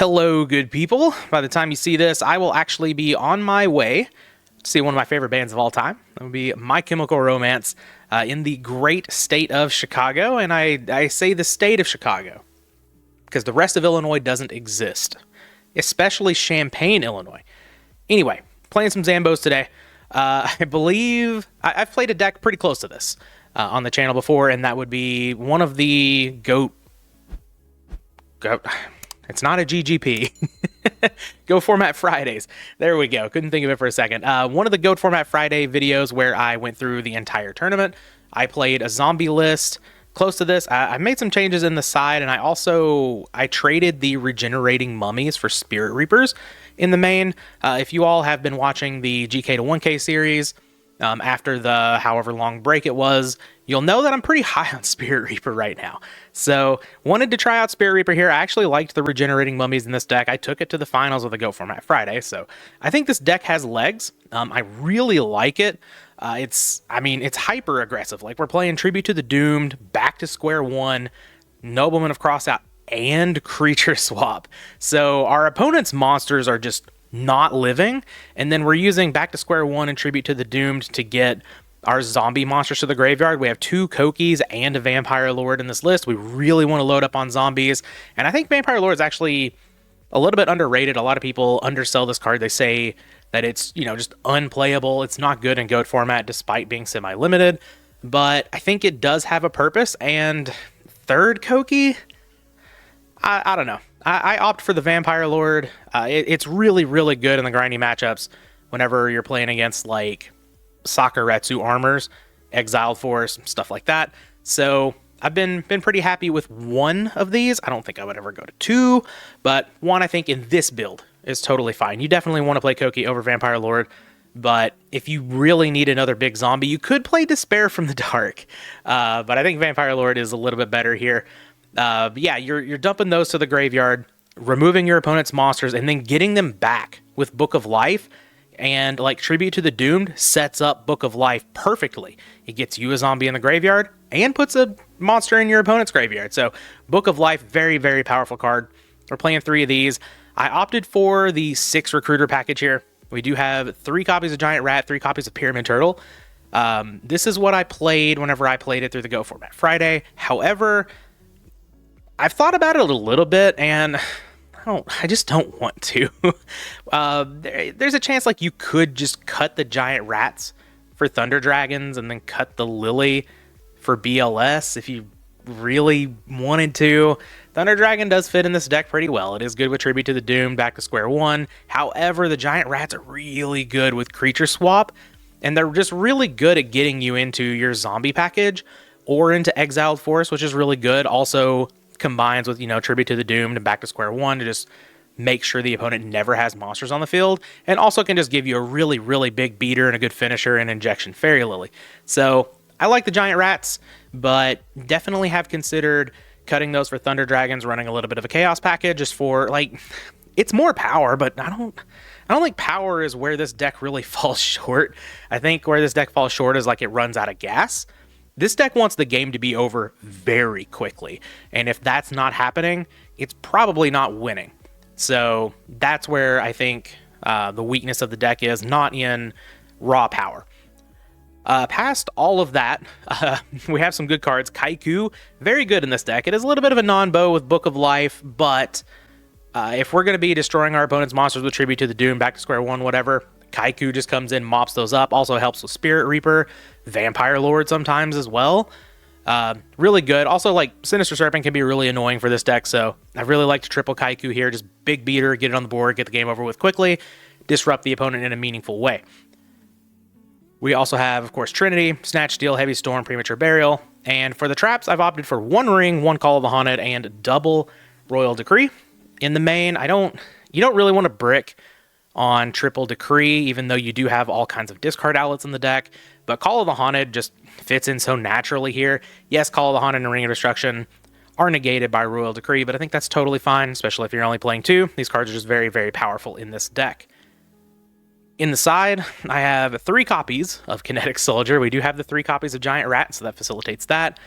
Hello, good people. By the time you see this, I will actually be on my way to see one of my favorite bands of all time. That would be My Chemical Romance in the great state of Chicago. And I say the state of Chicago because the rest of Illinois doesn't exist, especially Champaign, Illinois. Anyway, playing some Zambos today. I believe I've played a deck pretty close to this on the channel before, and that would be one of the Goat. It's not a GGP. Go Format Fridays. There we go. Couldn't think of it for a second. One of the Goat Format Friday videos where I went through the entire tournament. I played a zombie list close to this. I made some changes in the side, and I traded the regenerating mummies for Spirit Reapers in the main. If you all have been watching the GK to 1K series, after the however long break it was, you'll know that I'm pretty high on Spirit Reaper right now. So, wanted to try out Spirit Reaper here. I actually liked the regenerating mummies in this deck. I took it to the finals of the Go Format Friday, so I think this deck has legs. I really like it. It's hyper aggressive. Like, we're playing Tribute to the Doomed, Back to Square One, Nobleman of Crossout, and Creature Swap. So, our opponent's monsters are just not living, and then we're using Back to Square One and Tribute to the Doomed to get our zombie monsters to the graveyard. We have 2 Kokis and a Vampire Lord in this list. We really want to load up on zombies, and I think Vampire Lord is actually a little bit underrated. A lot of people undersell this card. They say that it's, just unplayable. It's not good in GOAT format despite being semi-limited, but I think it does have a purpose. And third Koki, I don't know. I opt for the Vampire Lord. It's really, really good in the grindy matchups whenever you're playing against, like, Sakuretsu armors, Exiled Force, stuff like that. So I've been pretty happy with one of these. I don't think I would ever go to 2, but one I think in this build is totally fine. You definitely want to play Koki over Vampire Lord, but if you really need another big zombie, you could play Despair from the Dark. But I think Vampire Lord is a little bit better here. But yeah, you're dumping those to the graveyard, removing your opponent's monsters, and then getting them back with Book of Life. And like Tribute to the Doomed sets up Book of Life perfectly. It gets you a zombie in the graveyard and puts a monster in your opponent's graveyard. So Book of Life, very, very powerful card. We're playing 3 of these. I opted for the 6 Recruiter package here. We do have 3 copies of Giant Rat, 3 copies of Pyramid Turtle. This is what I played whenever I played it through the Go Format Friday. However, I've thought about it a little bit, and I just don't want to. There's a chance like you could just cut the Giant Rats for Thunder Dragons and then cut the Lily for BLS if you really wanted to. Thunder Dragon does fit in this deck pretty well. It is good with Tribute to the Doom, Back to Square One. However, the Giant Rats are really good with Creature Swap, and they're just really good at getting you into your zombie package or into Exiled Force, which is really good. Also combines with, Tribute to the Doomed and Back to Square One to just make sure the opponent never has monsters on the field, and also can just give you a really, really big beater and a good finisher and Injection Fairy Lily. So I like the Giant Rats, but definitely have considered cutting those for Thunder Dragons, running a little bit of a Chaos package just for, like, it's more power, but I don't think power is where this deck really falls short. I think where this deck falls short is like it runs out of gas. This deck wants the game to be over very quickly, and if that's not happening, it's probably not winning. So that's where I think the weakness of the deck is, not in raw power. Past all of that, we have some good cards. Kaiku, very good in this deck. It is a little bit of a non-bow with Book of Life, but if we're going to be destroying our opponent's monsters with Tribute to the Doom, Back to Square One, whatever, Kaiku just comes in, mops those up. Also helps with Spirit Reaper, Vampire Lord sometimes as well. Really good. Also, like, Sinister Serpent can be really annoying for this deck, so I really like to triple Kaiku here. Just big beater, get it on the board, get the game over with quickly, disrupt the opponent in a meaningful way. We also have, of course, Trinity, Snatch, Steal, Heavy Storm, Premature Burial. And for the traps, I've opted for 1 Ring, 1 Call of the Haunted, and double Royal Decree. In the main, you don't really want to brick on triple Decree, even though you do have all kinds of discard outlets in the deck. But Call of the Haunted just fits in so naturally here. Yes, Call of the Haunted and Ring of Destruction are negated by Royal Decree, but I think that's totally fine, especially if you're only playing 2. These cards are just very, very powerful in this deck. In the side, I have 3 copies of Kinetic Soldier. We do have the 3 copies of Giant Rat, so that facilitates that.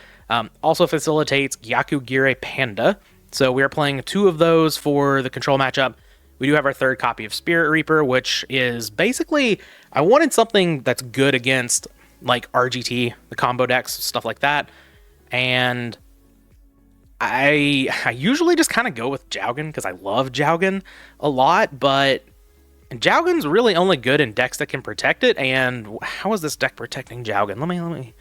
Also facilitates Gyakugire Panda. So we are playing 2 of those for the control matchup. We do have our 3rd copy of Spirit Reaper, which is basically, I wanted something that's good against like RGT, the combo decks, stuff like that. And I usually just kind of go with Jowgen because I love Jowgen a lot, but Jowgen's really only good in decks that can protect it. And how is this deck protecting Jowgen? Let me.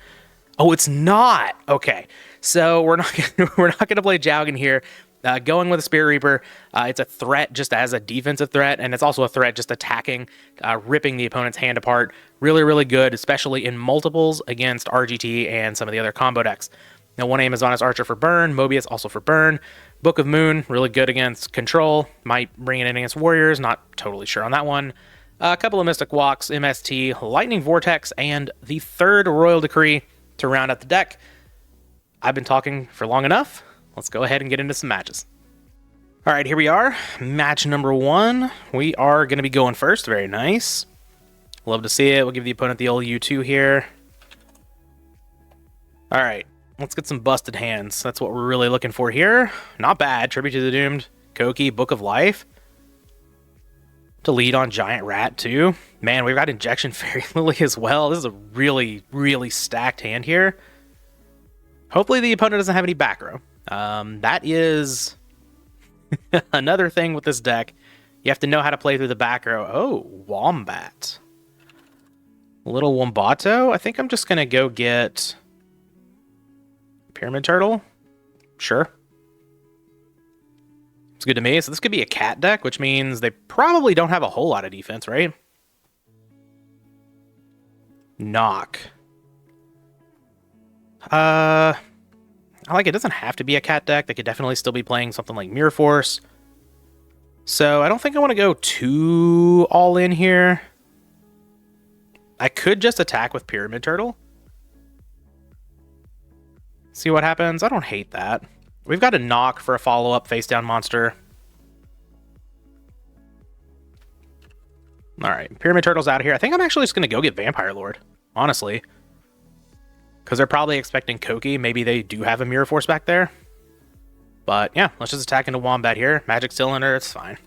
Oh, it's not. Okay, so we're not gonna play Jowgen here. Going with a Spirit Reaper, it's a threat just as a defensive threat, and it's also a threat just attacking, ripping the opponent's hand apart. Really, really good, especially in multiples against RGT and some of the other combo decks. Now, one Amazoness Archer for burn, Mobius also for burn. Book of Moon, really good against control. Might bring it in against Warriors, not totally sure on that one. A couple of Mystic Walks, MST, Lightning Vortex, and the 3rd Royal Decree to round out the deck. I've been talking for long enough. Let's go ahead and get into some matches. All right, here we are. Match number 1. We are going to be going first. Very nice. Love to see it. We'll give the opponent the old U2 here. All right. Let's get some busted hands. That's what we're really looking for here. Not bad. Tribute to the Doomed. Koki, Book of Life. To lead on Giant Rat, too. Man, we've got Injection Fairy Lily as well. This is a really, really stacked hand here. Hopefully the opponent doesn't have any back row. That is another thing with this deck. You have to know how to play through the back row. Oh, Wombat. Little Wombato. I think I'm just going to go get Pyramid Turtle. Sure. It's good to me. So this could be a cat deck, which means they probably don't have a whole lot of defense, right? Knock. I like it. Doesn't have to be a cat deck. They could definitely still be playing something like Mirror Force. So I don't think I want to go too all in here. I could just attack with Pyramid Turtle. See what happens. I don't hate that. We've got a knock for a follow-up face-down monster. All right, Pyramid Turtle's out of here. I think I'm actually just going to go get Vampire Lord, honestly. Because they're probably expecting Koki. Maybe they do have a Mirror Force back there. But yeah, let's just attack into Wombat here. Magic Cylinder, it's fine.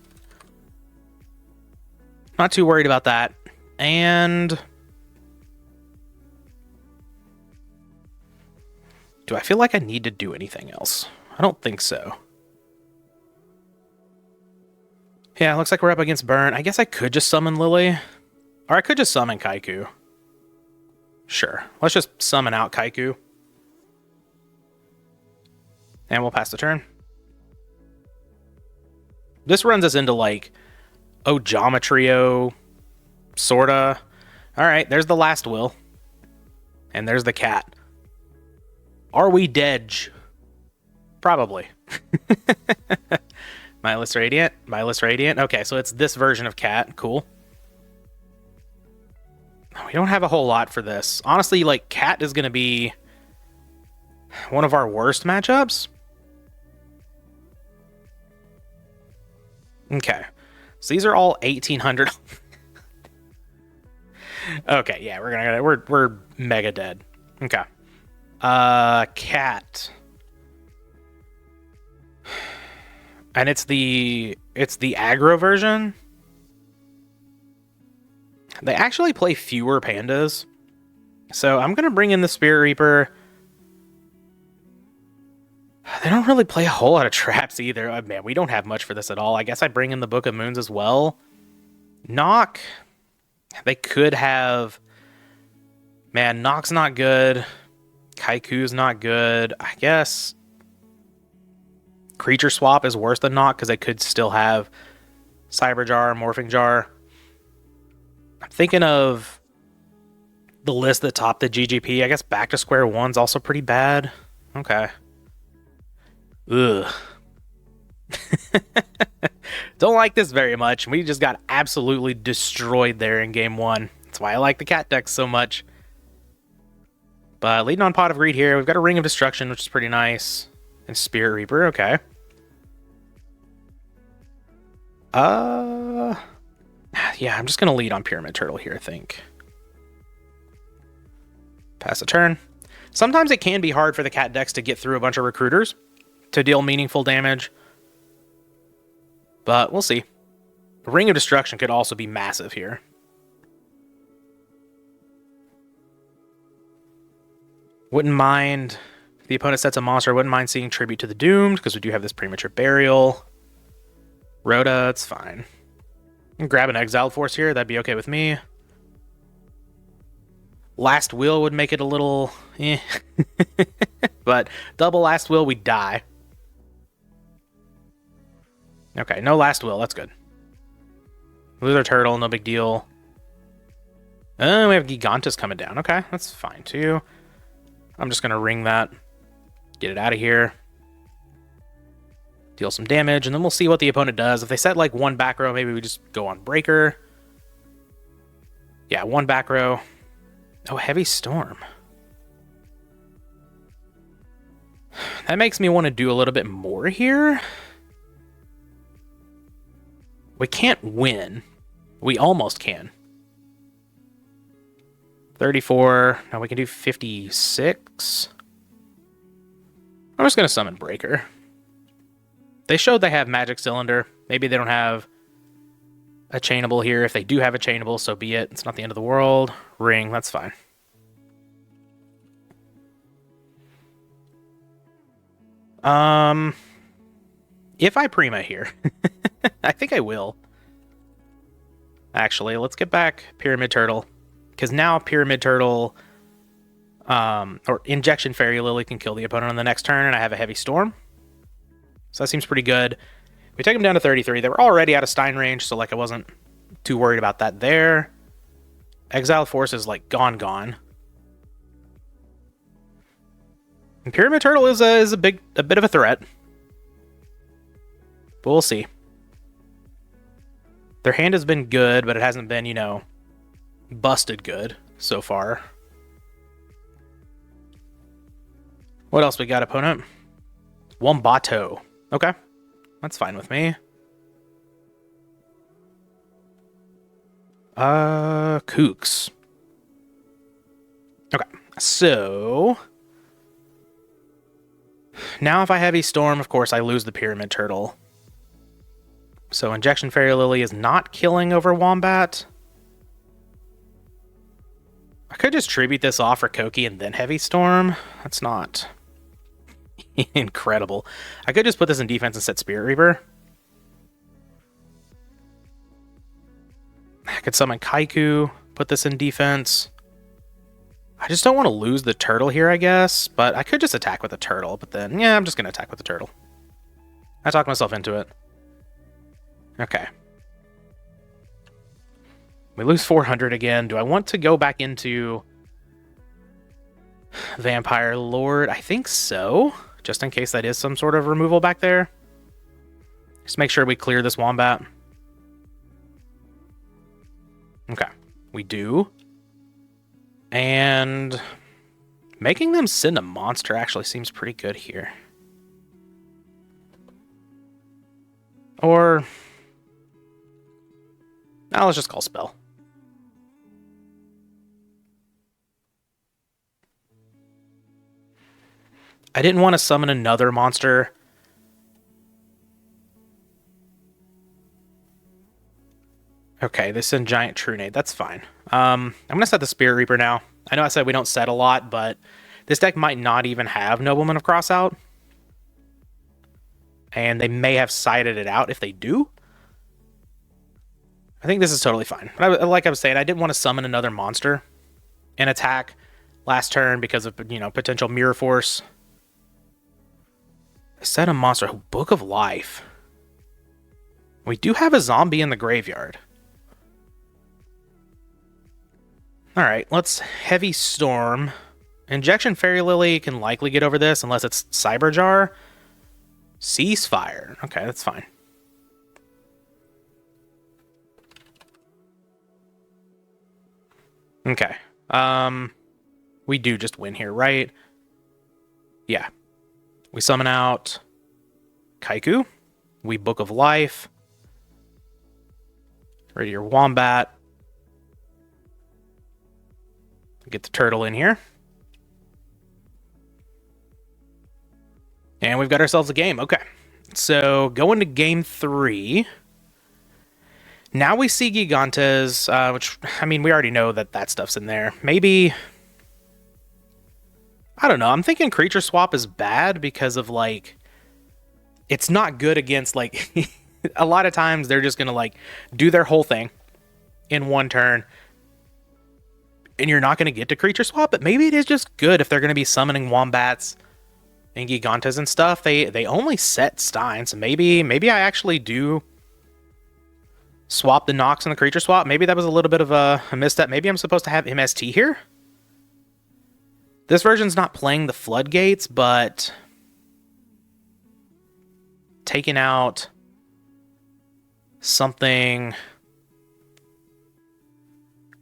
Not too worried about that. And do I feel like I need to do anything else? I don't think so. Yeah, looks like we're up against Burn. I guess I could just summon Lily. Or I could just summon Kaiku. Sure. Let's just summon out Kaiku. And we'll pass the turn. This runs us into like, oh, Geometrio, sorta. Alright, there's the last will. And there's the cat. Are we dead? Probably. Mindless Radiant. Mindless Radiant. Okay, so it's this version of cat. Cool. We don't have a whole lot for this. Honestly, like, cat is going to be one of our worst matchups. Okay. So these are all 1800. Okay, yeah, we're mega dead. Okay. Cat. And it's the aggro version. They actually play fewer pandas. So I'm going to bring in the Spirit Reaper. They don't really play a whole lot of traps either. Oh, man, we don't have much for this at all. I guess I bring in the Book of Moons as well. Knock. They could have... Man, Knock's not good. Kaiku's not good. I guess Creature Swap is worse than Knock because they could still have Cyber Jar, Morphing Jar. I'm thinking of the list that topped the GGP. I guess Back to Square One's also pretty bad. Okay. Ugh. Don't like this very much. We just got absolutely destroyed there in game one. That's why I like the cat deck so much. But leading on Pot of Greed here. We've got a Ring of Destruction, which is pretty nice. And Spirit Reaper, okay. Yeah, I'm just going to lead on Pyramid Turtle here, I think. Pass a turn. Sometimes it can be hard for the cat decks to get through a bunch of recruiters. to deal meaningful damage. But we'll see. Ring of Destruction could also be massive here. Wouldn't mind if the opponent sets a monster. Wouldn't mind seeing Tribute to the Doomed, because we do have this Premature Burial. Rhoda, it's fine. Grab an Exiled Force here. That'd be okay with me. Last Will would make it a little eh. But double Last Will, we die. Okay, no Last Will. That's good. Lose our turtle, no big deal. We have Gigantus coming down. Okay, that's fine too. I'm just going to ring that. Get it out of here. Deal some damage, and then we'll see what the opponent does. If they set like one back row, maybe we just go on Breaker. Yeah, one back row. Oh, Heavy Storm. That makes me want to do a little bit more here. We can't win. We almost can. 34. Now we can do 56. I'm just going to summon Breaker. They showed they have Magic Cylinder. Maybe they don't have a chainable here. If they do have a chainable, so be it. It's not the end of the world. Ring, that's fine. If I Prima here, I think I will. Actually, let's get back Pyramid Turtle, because now Pyramid Turtle or Injection Fairy Lily can kill the opponent on the next turn, and I have a Heavy Storm. So that seems pretty good. We take them down to 33. They were already out of Stein range, so like I wasn't too worried about that there. Exiled Force is like gone. And Pyramid Turtle is a bit of a threat. But we'll see. Their hand has been good, but it hasn't been, you know, busted good so far. What else we got, opponent? Wombato. Okay. That's fine with me. Kooks. Okay. So now if I Heavy Storm, of course, I lose the Pyramid Turtle. So Injection Fairy Lily is not killing over Wombat. I could just tribute this off for Koki and then Heavy Storm. That's not incredible. I could just put this in defense and set Spirit Reaper. I could summon Kaiku, put this in defense. I just don't want to lose the turtle here, I guess. But I could just attack with the turtle. But then, yeah, I'm just going to attack with the turtle. I talked myself into it. Okay. We lose 400 again. Do I want to go back into Vampire Lord? I think so. Just in case that is some sort of removal back there. Just make sure we clear this Wombat. Okay. We do. And making them send a monster actually seems pretty good here. Or now let's just call spell. I didn't want to summon another monster. Okay, they send Giant Trunade. That's fine. I'm going to set the Spirit Reaper now. I know I said we don't set a lot, but this deck might not even have Nobleman of Crossout. And they may have sided it out if they do. I think this is totally fine. But like I was saying, I didn't want to summon another monster and attack last turn because of, you know, potential Mirror Force. I set a monster. Book of Life. We do have a zombie in the graveyard. Alright, let's Heavy Storm. Injection Fairy Lily can likely get over this unless it's Cyber Jar. Ceasefire. Okay, that's fine. Okay. We do just win here, right? Yeah. We summon out Kaiku. We Book of Life. Ready your Wombat. Get the turtle in here. And we've got ourselves a game. Okay. So going to game 3. Now we see Gigantes, which, I mean, we already know that that stuff's in there. Maybe, I don't know. I'm thinking creature swap is bad because of, like, it's not good against, like, a lot of times they're just going to, like, do their whole thing in one turn. And you're not going to get to creature swap, but maybe it is just good if they're going to be summoning Wombats and Gigantes and stuff. They only set Stein, so maybe I actually do swap the Nox and the creature swap. Maybe that was a little bit of a misstep. Maybe I'm supposed to have MST here. This version's not playing the floodgates, but taking out something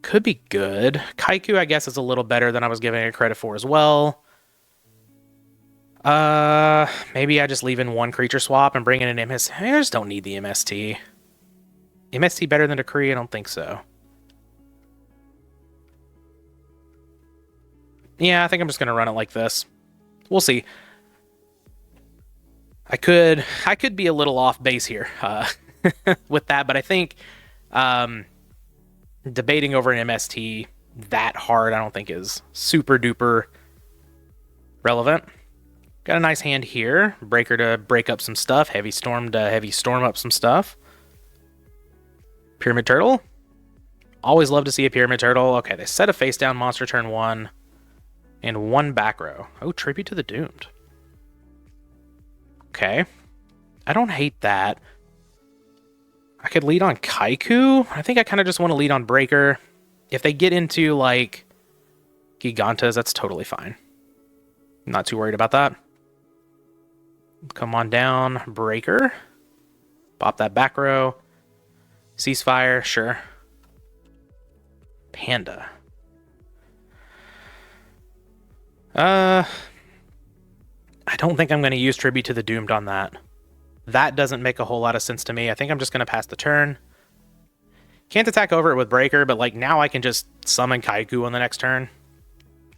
could be good. Kaiku, I guess, is a little better than I was giving it credit for as well. Maybe I just leave in one creature swap and bring in an MST. I just don't need the MST. MST better than Decree? I don't think so. Yeah, I think I'm just going to run it like this. We'll see. I could be a little off base here with that, but I think debating over an MST that hard I don't think is super duper relevant. Got a nice hand here. Breaker to break up some stuff. Heavy Storm to heavy storm up some stuff. Pyramid Turtle. Always love to see a Pyramid Turtle. Okay, they set a face down monster turn 1 and 1 back row. Oh, Tribute to the Doomed. Okay. I don't hate that. I could lead on Kaiku. I think I kind of just want to lead on Breaker. If they get into, like, Gigantes, that's totally fine. I'm not too worried about that. Come on down, Breaker. Pop that back row. Ceasefire, sure. Panda. I don't think I'm going to use Tribute to the Doomed on that. That doesn't make a whole lot of sense to me. I think I'm just going to pass the turn. Can't attack over it with Breaker, but like now I can just summon Kaiku on the next turn.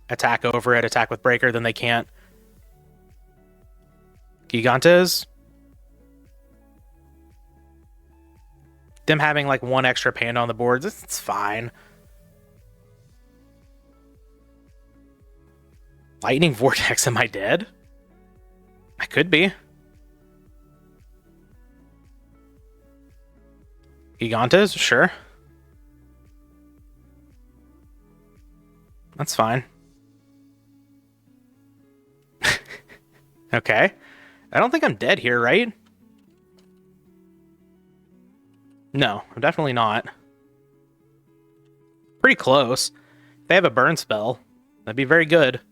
Attack over it, attack with Breaker, then they can't. Gigantes. Them having like one extra panda on the board, it's fine. Lightning Vortex, am I dead? I could be. Gigantes, sure. That's fine. Okay. I don't think I'm dead here, right? No, I'm definitely not. Pretty close. If they have a burn spell, that'd be very good. It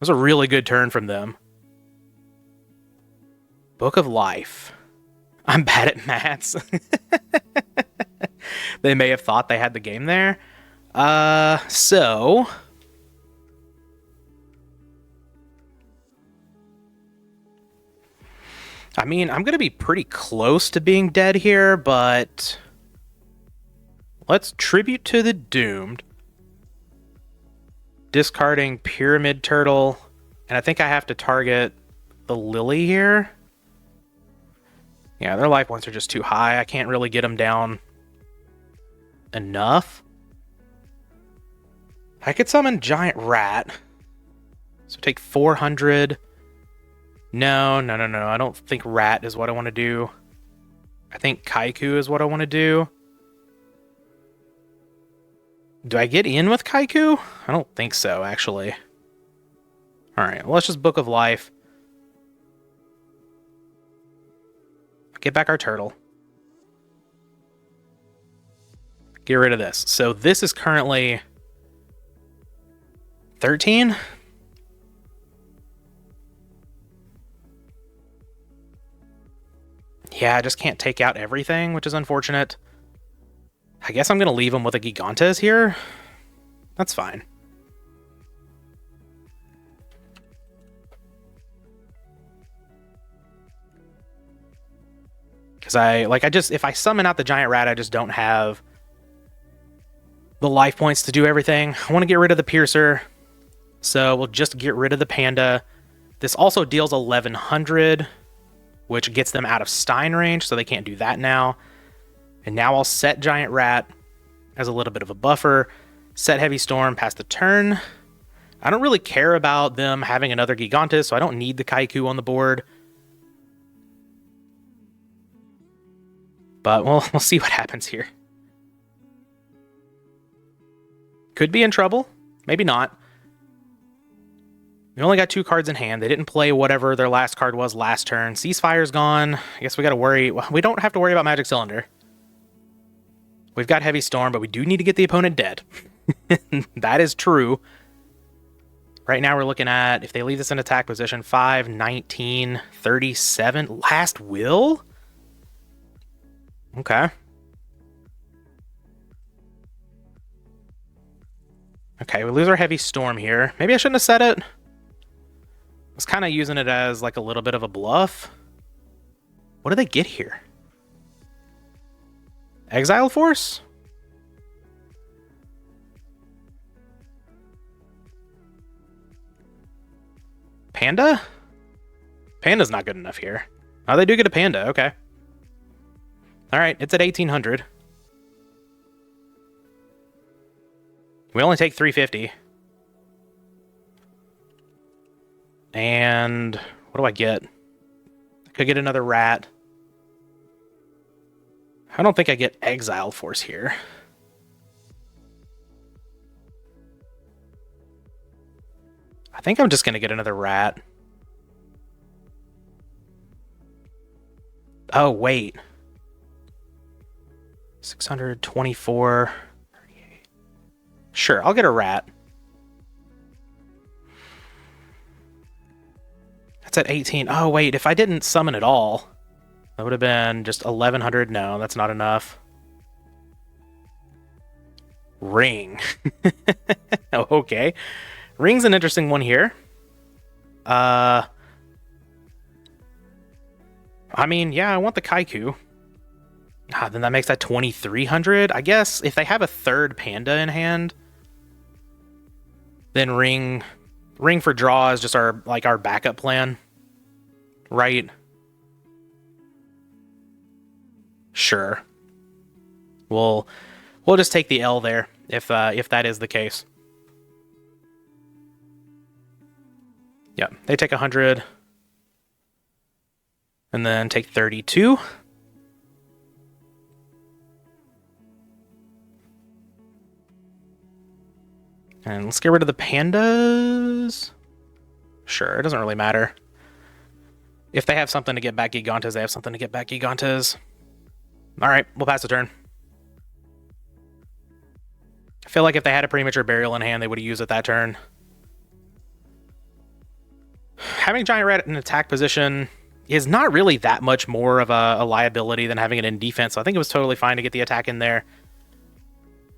was a really good turn from them. Book of Life. I'm bad at maths. They may have thought they had the game there. So... I mean, I'm going to be pretty close to being dead here, but... Let's Tribute to the Doomed. Discarding Pyramid Turtle. And I think I have to target the Lily here. Yeah, their life points are just too high. I can't really get them down enough. I could summon Giant Rat. So take 400. No. I don't think Rat is what I want to do. I think Kaiku is what I want to do. Do I get in with Kaiku? I don't think so, actually. Alright, well, let's just Book of Life. Get back our turtle. Get rid of this. So this is currently 13. Yeah, I just can't take out everything, which is unfortunate. I guess I'm going to leave him with a Gigantes here. That's fine. Because if I summon out the Giant Rat, I just don't have the life points to do everything. I want to get rid of the Piercer, so we'll just get rid of the Panda. This also deals 1100, which gets them out of Stein range, so they can't do that now. And now I'll set Giant Rat as a little bit of a buffer, set Heavy Storm past the turn. I don't really care about them having another Gigantus, so I don't need the Kaiku on the board. But we'll see what happens here. Could be in trouble, maybe not. We only got 2 cards in hand. They didn't play whatever their last card was last turn. Ceasefire's gone. I guess we got to worry. We don't have to worry about Magic Cylinder. We've got Heavy Storm, but we do need to get the opponent dead. That is true. Right now we're looking at, if they leave this in attack position, 5, 19, 37. Last will? Okay. Okay, we lose our Heavy Storm here. Maybe I shouldn't have said it. I was kind of using it as like a little bit of a bluff. What do they get here? Exile Force? Panda? Panda's not good enough here. Oh, they do get a Panda. Okay. Alright, it's at 1800. We only take 350. And what do I get? I could get another rat. I don't think I get Exile Force here. I think I'm just going to get another rat. Oh, wait. 624. 38. Sure, I'll get a rat. That's at 18. Oh, wait, if I didn't summon at all, that would have been just 1100. No, that's not enough. Ring. Okay. Ring's an interesting one here. I mean, yeah, I want the Kaiku. Then that makes that 2300. I guess if they have a third Panda in hand, then Ring for draw is just our backup plan, right? Sure. We'll just take the L there if that is the case. Yeah, they take 100 and then take 32. And let's get rid of the pandas. Sure, it doesn't really matter. If they have something to get back Gigantes, they have something to get back Gigantes. Alright, we'll pass the turn. I feel like if they had a premature burial in hand, they would have used it that turn. Having Giant Rat in attack position is not really that much more of a liability than having it in defense, so I think it was totally fine to get the attack in there.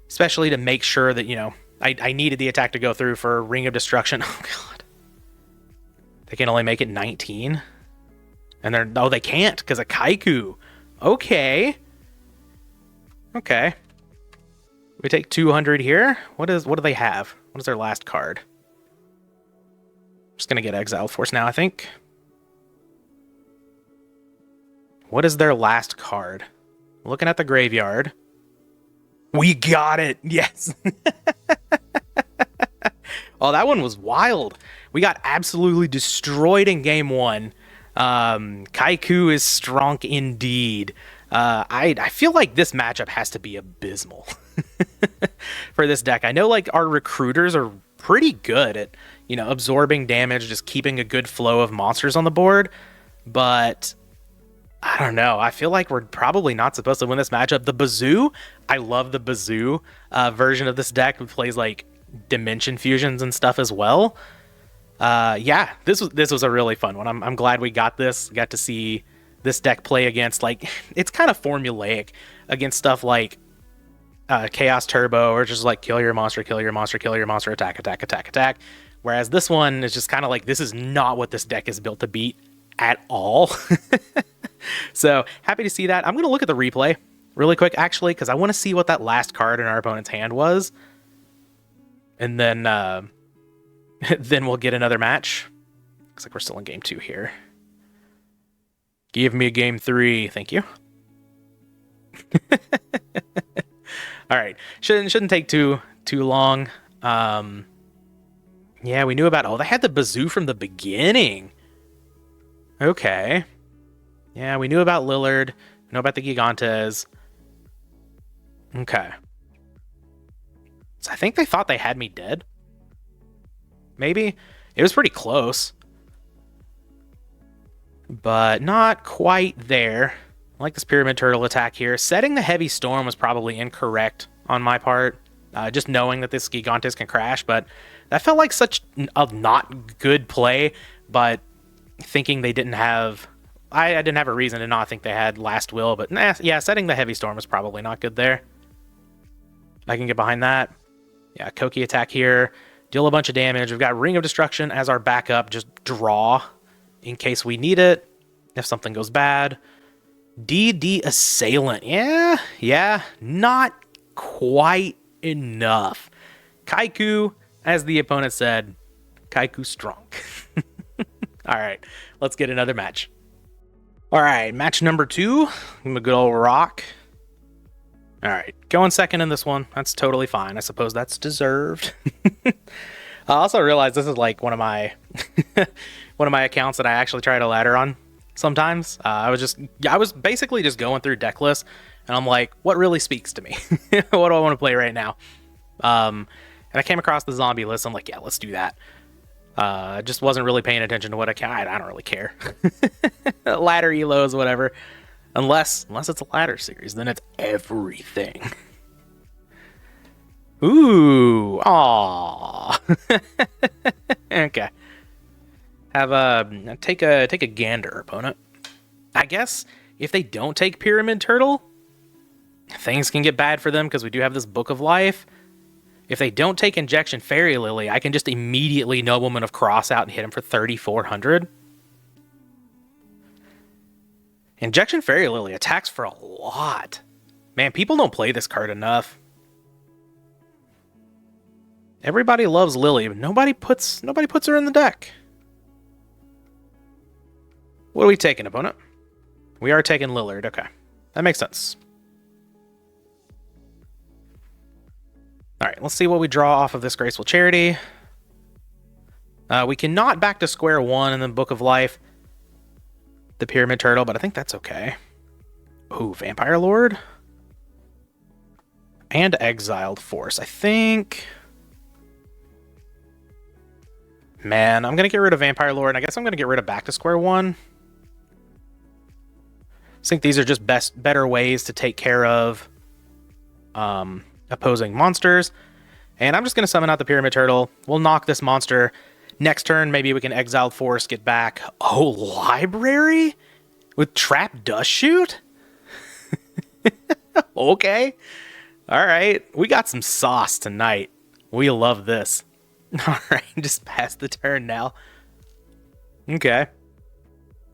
Especially to make sure that, you know, I needed the attack to go through for Ring of Destruction. Oh, God. They can only make it 19? And they're... Oh, they can't, because of Kaiku. Okay. Okay. We take 200 here. What do they have? What is their last card? Just going to get Exile Force now, I think. What is their last card? Looking at the graveyard. We got it! Yes! Oh, that one was wild. We got absolutely destroyed in game one. Kaiku is strong indeed. I feel like this matchup has to be abysmal for this deck. I know like our recruiters are pretty good at, you know, absorbing damage, just keeping a good flow of monsters on the board, but I don't know. I feel like we're probably not supposed to win this matchup. The Bazoo, I love the Bazoo version of this deck. It plays like dimension fusions and stuff as well. Yeah, this was a really fun one. I'm glad we got this. Got to see this deck play against, like, it's kind of formulaic against stuff like Chaos Turbo, or just like kill your monster, kill your monster, kill your monster, attack, attack, attack, attack. Whereas this one is just kind of like, this is not what this deck is built to beat at all. So happy to see that. I'm going to look at the replay really quick, actually, because I want to see what that last card in our opponent's hand was. And then then we'll get another match. Looks like we're still in game 2 here. Give me a game 3, thank you. All right, shouldn't take too long. Yeah, we knew about. Oh, they had the bazoo from the beginning. Okay. Yeah, we knew about Lillard. We know about the Gigantes. Okay. So I think they thought they had me dead. Maybe. It was pretty close. But not quite there. I like this Pyramid Turtle attack here. Setting the Heavy Storm was probably incorrect on my part. Just knowing that this Gigantes can crash, but that felt like such a not good play, but thinking they didn't have... I didn't have a reason to not think they had Last Will, but yeah, setting the Heavy Storm was probably not good there. I can get behind that. Yeah, Koki attack here. Deal a bunch of damage. We've got Ring of Destruction as our backup. Just draw in case we need it. If something goes bad. DD Assailant. Yeah, not quite enough. Kaiku, as the opponent said, Kaiku strong. All right, let's get another match. All right, match number 2. I'm a good old rock. All right, going second in this one. That's totally fine. I suppose that's deserved. I also realized this is like one of my one of my accounts that I actually try to ladder on sometimes. I was basically just going through deck lists, and I'm like, what really speaks to me? What do I want to play right now? And I came across the zombie list. I'm like, yeah, let's do that. Just wasn't really paying attention to what I don't really care. Ladder elos, whatever. Unless it's a ladder series, then it's everything. Ooh, aw. Okay. Take a gander, opponent. I guess if they don't take Pyramid Turtle, things can get bad for them because we do have this Book of Life. If they don't take Injection Fairy Lily, I can just immediately Nobleman of Cross out and hit him for 3,400. Injection Fairy Lily attacks for a lot. Man, people don't play this card enough. Everybody loves Lily, but nobody puts her in the deck. What are we taking, opponent? We are taking Lillard. Okay, that makes sense. All right, let's see what we draw off of this Graceful Charity. We cannot back to square one in the Book of Life, the Pyramid Turtle, but I think that's okay. Ooh, Vampire Lord. And Exiled Force. I think... Man, I'm going to get rid of Vampire Lord, and I guess I'm going to get rid of back to square one. I think these are just better ways to take care of opposing monsters. And I'm just going to summon out the Pyramid Turtle. We'll knock this monster. Next turn, maybe we can Exiled Force, get back. Oh, Library? With Trap Dust Shoot? Okay. All right. We got some sauce tonight. We love this. All right. Just pass the turn now. Okay.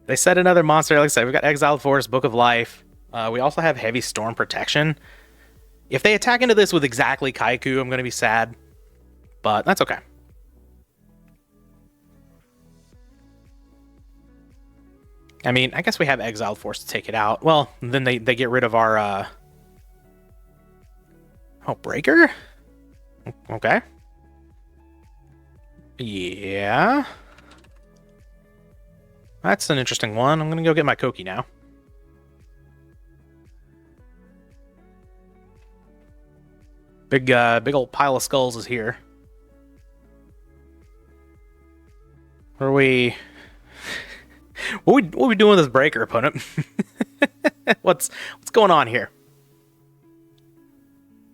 They set another monster. Like I said, we've got Exiled Force, Book of Life. We also have Heavy Storm Protection. If they attack into this with exactly Kaiku, I'm going to be sad. But that's okay. I mean, I guess we have Exiled Force to take it out. Well, then they get rid of our... Oh, Breaker? Okay. Yeah. That's an interesting one. I'm going to go get my Koki now. Big old pile of skulls is here. What are we... what are we doing with this Breaker, opponent? What's going on here?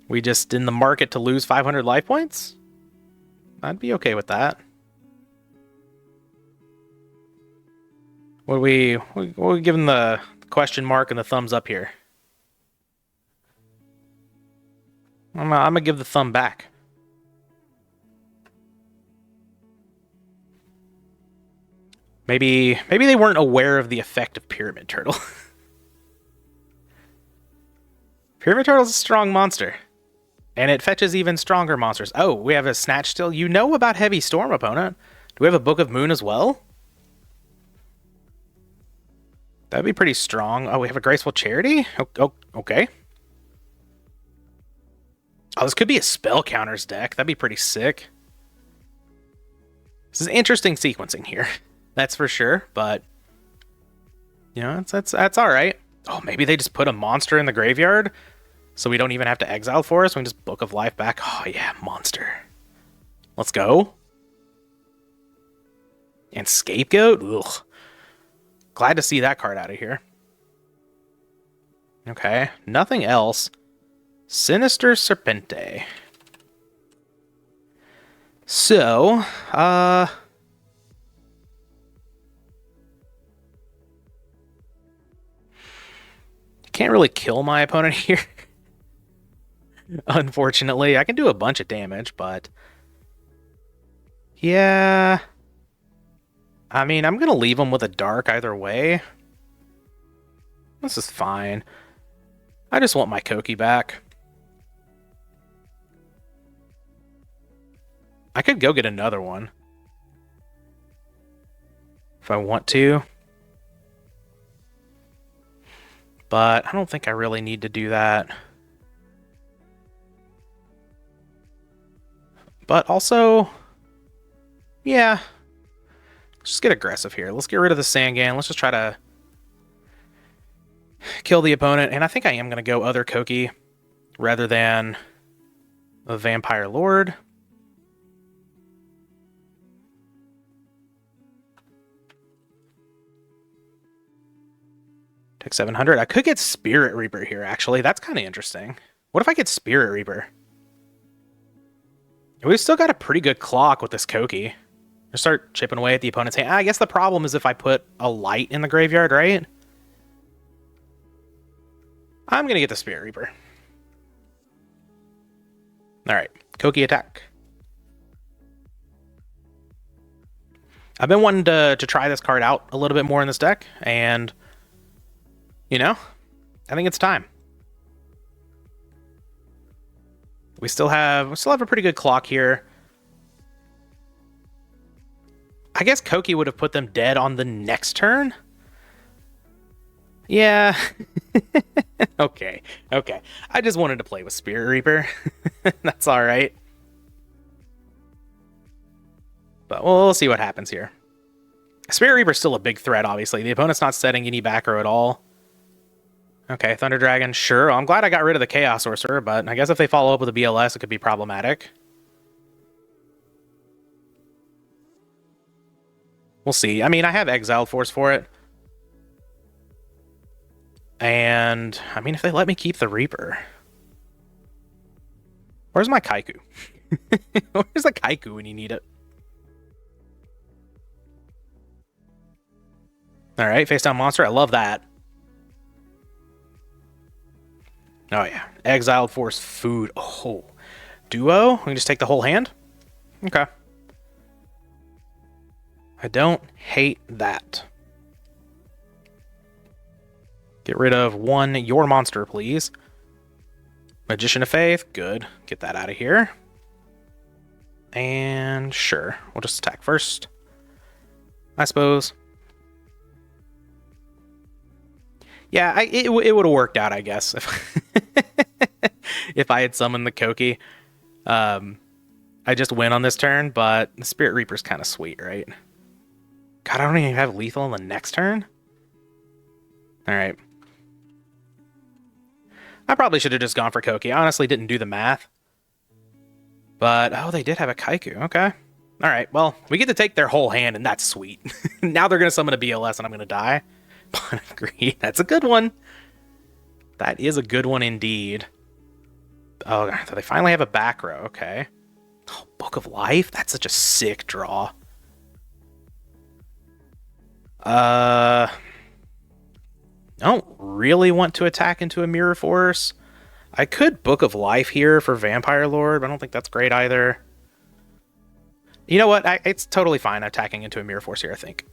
We just in the market to lose 500 life points? I'd be okay with that. What are we giving the question mark and the thumbs up here? I'm gonna give the thumb back. Maybe they weren't aware of the effect of Pyramid Turtle. Pyramid Turtle's a strong monster. And it fetches even stronger monsters. Oh, we have a Snatch still. You know about Heavy Storm, opponent. Do we have a Book of Moon as well? That'd be pretty strong. Oh, we have a Graceful Charity? Oh, okay. Oh, this could be a spell counters deck. That'd be pretty sick. This is interesting sequencing here. That's for sure, but you know, that's all right. Oh, maybe they just put a monster in the graveyard so we don't even have to exile for us. We can just Book of Life back. Oh yeah, monster. Let's go. And Scapegoat? Ugh. Glad to see that card out of here. Okay, nothing else. Sinister Serpente. So, can't really kill my opponent here. Unfortunately, I can do a bunch of damage, but yeah. I mean, I'm going to leave him with a dark either way. This is fine. I just want my Koki back. I could go get another one if I want to. But I don't think I really need to do that. But also, yeah. Let's just get aggressive here. Let's get rid of the Sangan. Let's just try to kill the opponent. And I think I am going to go other Koki rather than a Vampire Lord. Take 700. I could get Spirit Reaper here, actually. That's kind of interesting. What if I get Spirit Reaper? We've still got a pretty good clock with this Koki. Just start chipping away at the opponent's hand. I guess the problem is if I put a light in the graveyard, right? I'm going to get the Spirit Reaper. Alright, Koki attack. I've been wanting to try this card out a little bit more in this deck, and, you know, I think it's time. We still have a pretty good clock here. I guess Koki would have put them dead on the next turn. Yeah. Okay. I just wanted to play with Spirit Reaper. That's all right. But we'll see what happens here. Spirit Reaper's still a big threat, obviously. The opponent's not setting any back row at all. Okay, Thunder Dragon, sure. I'm glad I got rid of the Chaos Sorcerer, but I guess if they follow up with a BLS, it could be problematic. We'll see. I mean, I have Exiled Force for it. And, I mean, if they let me keep the Reaper. Where's my Kaiku? Where's the Kaiku when you need it? Alright, face down monster. I love that. Oh, yeah. Exiled Force food. Oh. Duo? We can just take the whole hand? Okay. I don't hate that. Get rid of one Your Monster, please. Magician of Faith. Good. Get that out of here. And sure. We'll just attack first, I suppose. Yeah, it would have worked out, I guess, if I had summoned the Koki. I just win on this turn, but the Spirit Reaper's kind of sweet, right? God, I don't even have lethal on the next turn? Alright. I probably should have just gone for Koki. I honestly didn't do the math. But, oh, they did have a Kaiku. Okay. Alright, well, we get to take their whole hand, and that's sweet. Now they're going to summon a BLS, and I'm going to die. Bond of Greed. That's a good one. That is a good one indeed. Oh, they finally have a back row. Okay. Oh, Book of Life? That's such a sick draw. I don't really want to attack into a Mirror Force. I could Book of Life here for Vampire Lord, but I don't think that's great either. You know what? It's totally fine attacking into a Mirror Force here, I think.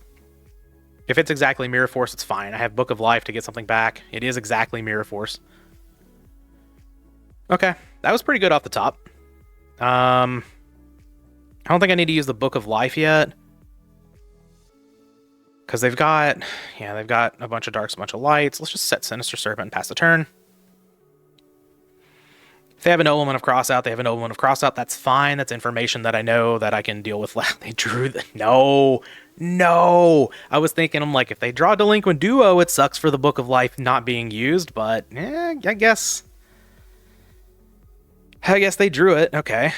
If it's exactly Mirror Force, it's fine. I have Book of Life to get something back. It is exactly Mirror Force. Okay, that was pretty good off the top. I don't think I need to use the Book of Life yet. Because they've got a bunch of darks, a bunch of lights. Let's just set Sinister Serpent and pass the turn. If they have an Element of Crossout, they have an Element of Crossout. That's fine. That's information that I know that I can deal with. They drew the... No. I was thinking, I'm like, if they draw Delinquent Duo, it sucks for the Book of Life not being used, but I guess they drew it. Okay.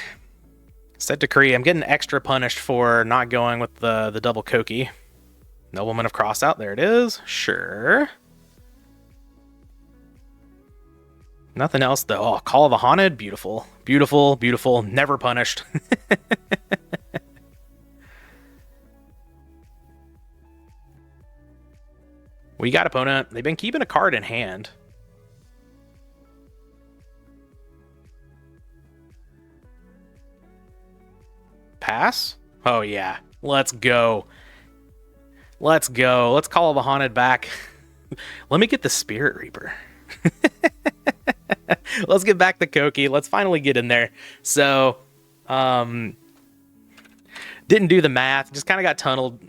Set Decree. I'm getting extra punished for not going with the double Koki. Nobleman of Crossout. There it is. Sure. Nothing else, though. Oh, Call of the Haunted. Beautiful. Beautiful, beautiful. Never punished. We got opponent. They've been keeping a card in hand. Pass? Oh, yeah. Let's go. Let's go. Let's Call of the Haunted back. Let me get the Spirit Reaper. Let's get back the Koki. Let's finally get in there. So, didn't do the math. Just kind of got tunnel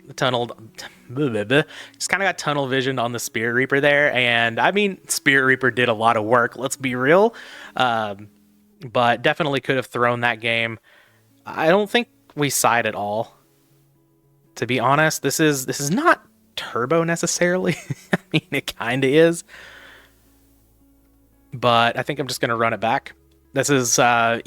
visioned on the Spirit Reaper there. And I mean, Spirit Reaper did a lot of work. Let's be real. But definitely could have thrown that game. I don't think we side at all. To be honest, this is not turbo necessarily. I mean, it kind of is. But I think I'm just going to run it back. This is I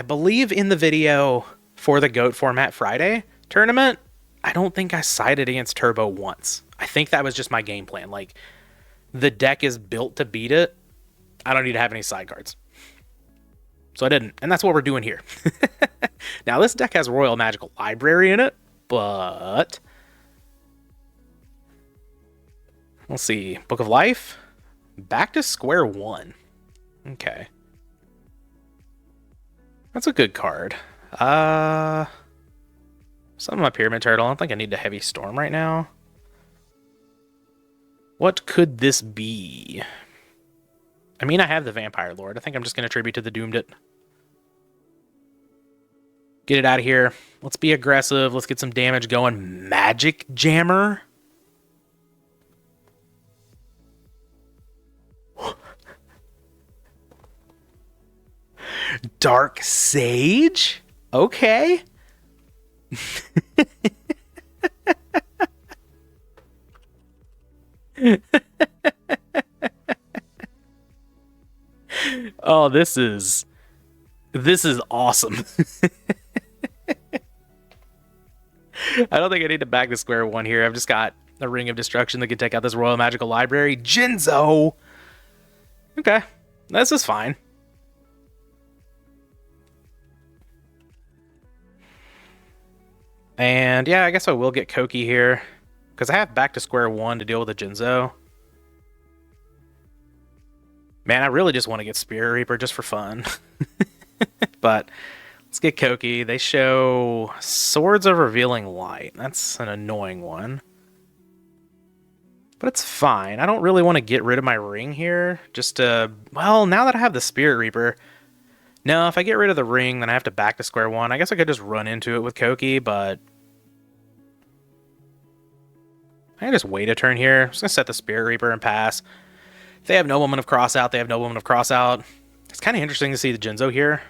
believe in the video for the GOAT Format Friday tournament, I don't think I sided against turbo once. I think that was just my game plan. Like, the deck is built to beat it. I don't need to have any side cards. So I didn't. And that's what we're doing here. Now, this deck has Royal Magical Library in it, but let's see. Book of Life. Back to square one. Okay. That's a good card. Some of my Pyramid Turtle. I don't think I need a Heavy Storm right now. What could this be? I mean, I have the Vampire Lord. I think I'm just going to tribute to the Doomed It. Get it out of here. Let's be aggressive. Let's get some damage going. Magic Jammer. Dark Sage? Okay. Oh, this is awesome. I don't think I need to back to square one here. I've just got a Ring of Destruction that can take out this Royal Magical Library. Jinzo! Okay, this is fine. And yeah, I guess I will get Koki here, because I have back to square one to deal with a Jinzo. Man, I really just want to get Spirit Reaper just for fun. But let's get Koki. They show Swords of Revealing Light. That's an annoying one. But it's fine. I don't really want to get rid of my ring here. Just to... Well, now that I have the Spirit Reaper... No, if I get rid of the ring, then I have to back to square one. I guess I could just run into it with Koki, but... I can just wait a turn here. I'm just going to set the Spirit Reaper and pass. If they have Nobleman of Crossout, they have Nobleman of Crossout. It's kind of interesting to see the Jinzo here.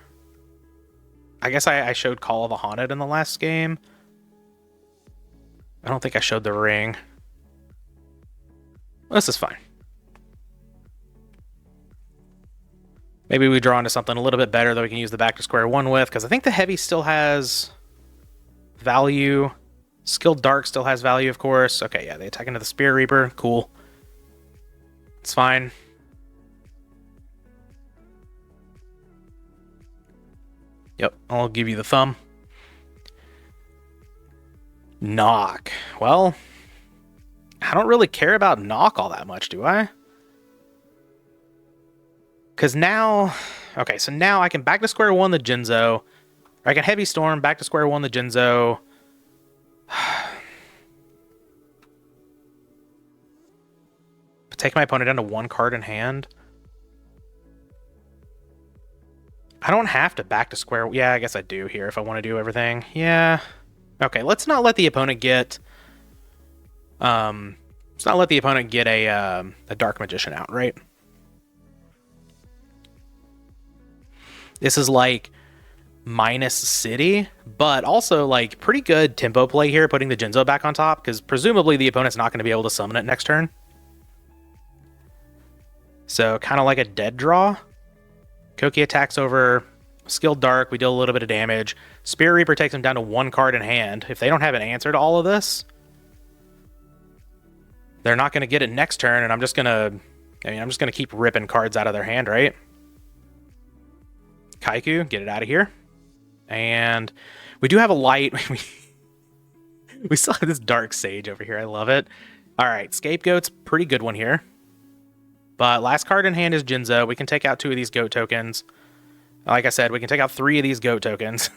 I guess I showed Call of the Haunted in the last game. I don't think I showed the ring. This is fine. Maybe we draw into something a little bit better that we can use the back to square one with, because I think the heavy still has value. Skilled Dark still has value, of course. Okay, yeah, they attack into the Spirit Reaper. Cool. It's fine. Yep, I'll give you the thumb. Knock. Well, I don't really care about Knock all that much, do I? Because now... Okay, so now I can back to square one the Jinzo. Or I can Heavy Storm, back to square one the Jinzo. Take my opponent down to one card in hand. I don't have to back to square... Yeah, I guess I do here if I want to do everything. Yeah. Okay, let's not let the opponent get Let's not let the opponent get a Dark Magician out, right? This is like minus City, but also like pretty good tempo play here, putting the Jinzo back on top, because presumably the opponent's not going to be able to summon it next turn. So kind of like a dead draw. Koki attacks over Skilled Dark. We deal a little bit of damage. Spirit Reaper takes him down to 1 card in hand. If they don't have an answer to all of this, they're not going to get it next turn, and I'm just going to keep ripping cards out of their hand, right? Kaiku, get it out of here. And we do have a light. We still have this Dark Sage over here. I love it. All right, Scapegoat's pretty good one here. But last card in hand is Jinzo. We can take out 2 of these goat tokens. Like I said, we can take out 3 of these goat tokens.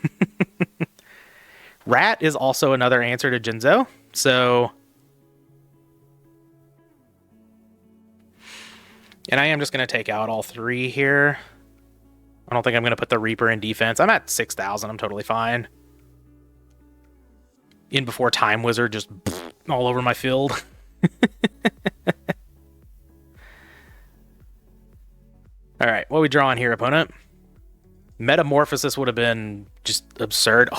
Rat is also another answer to Jinzo. So... And I am just going to take out all 3 here. I don't think I'm going to put the Reaper in defense. I'm at 6,000. I'm totally fine. In before Time Wizard just all over my field. All right, what are we drawing here, opponent? Metamorphosis would have been just absurd.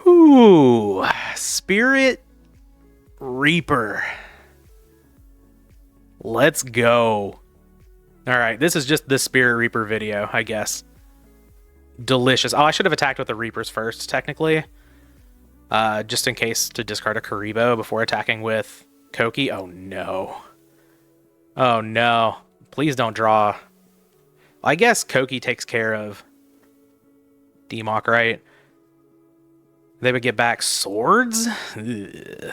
Ooh, Spirit Reaper. Let's go. All right, this is just the Spirit Reaper video, I guess. Delicious. Oh, I should have attacked with the Reapers first, technically. Just in case to discard a Kuriboh before attacking with Koki. Oh, no. Oh, no. Please don't draw. I guess Koki takes care of Demok, right? They would get back swords? Ugh.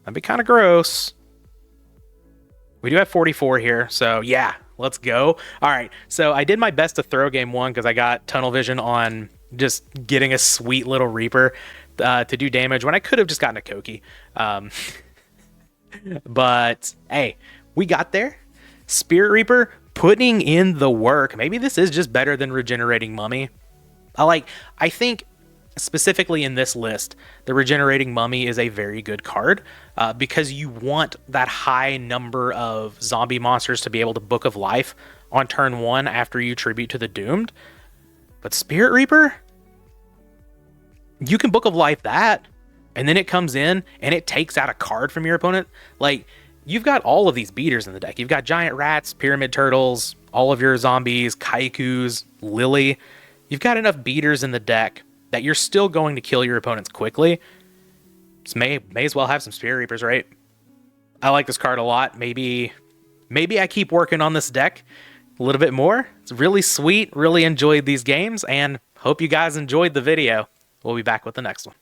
That'd be kind of gross. We do have 44 here, so yeah, let's go. All right, so I did my best to throw game 1 because I got tunnel vision on just getting a sweet little Reaper to do damage when I could have just gotten a Koki. But hey, we got there. Spirit Reaper putting in the work. Maybe this is just better than Regenerating Mummy. I think specifically in this list, the Regenerating Mummy is a very good card because you want that high number of zombie monsters to be able to Book of Life on turn 1 after you Tribute to the Doomed. But Spirit Reaper, you can Book of Life that, and then it comes in and it takes out a card from your opponent. Like, you've got all of these beaters in the deck. You've got Giant Rats, Pyramid Turtles, all of your zombies, Kaikus, Lily. You've got enough beaters in the deck that you're still going to kill your opponents quickly. So may as well have some Spirit Reapers, right? I like this card a lot. Maybe I keep working on this deck a little bit more. It's really sweet. Really enjoyed these games, and hope you guys enjoyed the video. We'll be back with the next one.